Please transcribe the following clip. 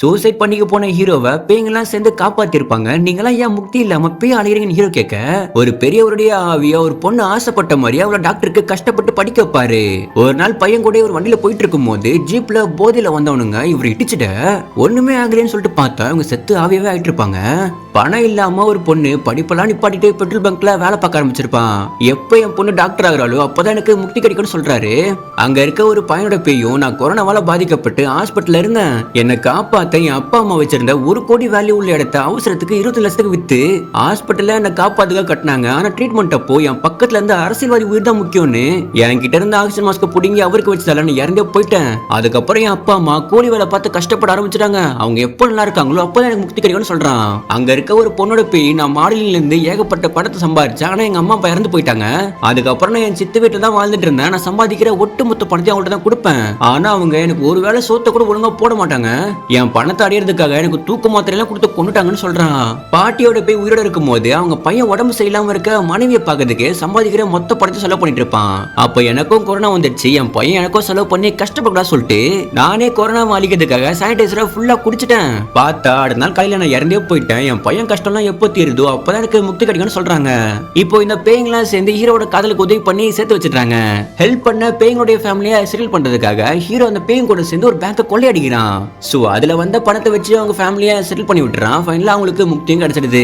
Suicide பண்ணிக்க போன ஹீரோவை பேய்ங்கெல்லாம் சேர்ந்து காப்பாத்திருப்பாங்க. நீங்களாம் ஏன் முக்தி இல்லாம பேய் அலையறீங்கன்னு ஹீரோ கேட்க, ஒரு பெரியவருடைய ஆவியா ஒரு பொண்ணு ஆசைப்பட்ட மாதிரி அவளை டாக்டருக்கு கஷ்டப்பட்டு படிக்க வைப்பாரு. ஒரு நாள் பையன் கூட ஒரு வண்டியில போயிட்டு இருக்கும் போது ஜீப்ல போதையில வந்தவனுங்க இவர் இடிச்சுட ஒண்ணுமே ஆகலன்னு சொல்லிட்டு பார்த்தா அவங்க செத்து ஆவியாவே ஆயிட்டு இருப்பாங்க. பணம் இல்லாம ஒரு பொண்ணு படிப்பெல்லாம் நிப்பாட்டிட்டு பெட்ரோல் பங்க்ல வேலை பார்க்க ஆரம்பிச்சிருப்பான். எப்ப என் பொண்ணு டாக்டர் ஆகுறாளோ அப்பதான் எனக்கு முக்தி கிடைக்கும்னு சொல்றாரு. அங்க இருக்க ஒரு பையனோட பேயும், நான் கொரோனாவால பாதிக்கப்பட்டு ஹாஸ்பிட்டல்ல இருந்தேன், என்னை காப்பாத்த என் அப்பா அம்மா வச்சிருந்த 1 கோடி வேல்யூ உள்ள இடத்த அவசரத்துக்கு 20 லட்சத்துக்கு வித்து ஹாஸ்பிட்டல்ல என்ன காப்பாத்துக்க கட்டினாங்க. ஆனா ட்ரீட்மெண்ட் அப்போ என் பக்கத்துல இருந்து அரசியல்வாதி உயிர் தான் முக்கியம்னு என்கிட்ட இருந்த ஆக்சிஜன் மாஸ்க புடிங்கி அவருக்கு வச்சதால நான் இறந்தே போயிட்டேன். அதுக்கப்புறம் என் அப்பா அம்மா கூலி வேலை பார்த்து கஷ்டப்பட ஆரம்பிச்சிட்டாங்க. அவங்க எப்ப நல்லா இருக்காங்களோ அப்பதான் எனக்கு முக்தி கிடைக்கும்னு சொல்றான். அங்க இருக்க ஒரு பொண்ணோட பேய், நான் மாடலிங்ல இருந்து ஏகப்பட்ட படத்தை சம்பாதிச்சேன், ஆனா எங்க அம்மா அப்பா இறந்து போயிட்டாங்க. அதுக்கப்புறம் நான் என் சித்து வீட்டுல தான் வாழ்ந்துட்டு இருந்தேன். நான் சம்பாதிக்கிற ஒட்டுமொத்த பணத்தை அவங்கள்ட்ட தான் கொடுப்பேன். ஆனா அவங்க எனக்கு ஒரு வேளை சோத்த கூட ஒழுங்கா போட மாட்டாங்க. என் பணத்தை அடையிறதுக்காக எனக்கு தூக்கு மாத்திரை எல்லாம் கொடுத்து கொண்டுட்டாங்கன்னு சொல்றான். பாட்டியோட போய் உயிரோட இருக்கும் போது அவங்க பையன் உடம்பு சரியில்லாம இருக்க மனைவியை பார்க்கறதுக்கு சம்பாதிக்கிற மொத்த பணத்தை செலவு பண்ணிட்டு இருப்பான். அப்ப எனக்கும் கொரோனா வந்துடுச்சு, என் பையன் எனக்கும் செலவு பண்ணி கஷ்டப்படா சொல்லிட்டு நானே கொரோனா அழிக்கிறதுக்காக சானிடைசரை ஃபுல்லா குடிச்சிட்டேன். பார்த்தா அடுத்த நாள் காலையில நான் இறந்தே போயிட்டேன். என் பையன் கஷ்டம்லாம் எப்போ தீருதோ அப்பதான் எனக்கு முக்தி கிடைக்கும்னு சொல்றாங்க. இப்போ இந்த பேய்ங்களாம் சேர்ந்து ஹீரோட காதலுக்கு உதவி பண்ணி சேர்த்து வச்சிருக்காங்க. ஹெல்ப் பண்ண பேய்களுடைய ஃபேமிலியை செட்டில் பண்றதுக்காக ஹீரோ அந்த பேய்ங்க கூட சேர்ந்து ஒரு பேங்கை கொள்ளையடிக்கிறான். சோ அதுல வந்த பணத்தை வச்சு அவங்க ஃபேமிலியை செட்டில் பண்ணி விட்டுறான். ஃபைனலா அவங்களுக்கு முக்தியும் கிடைச்சிடுது.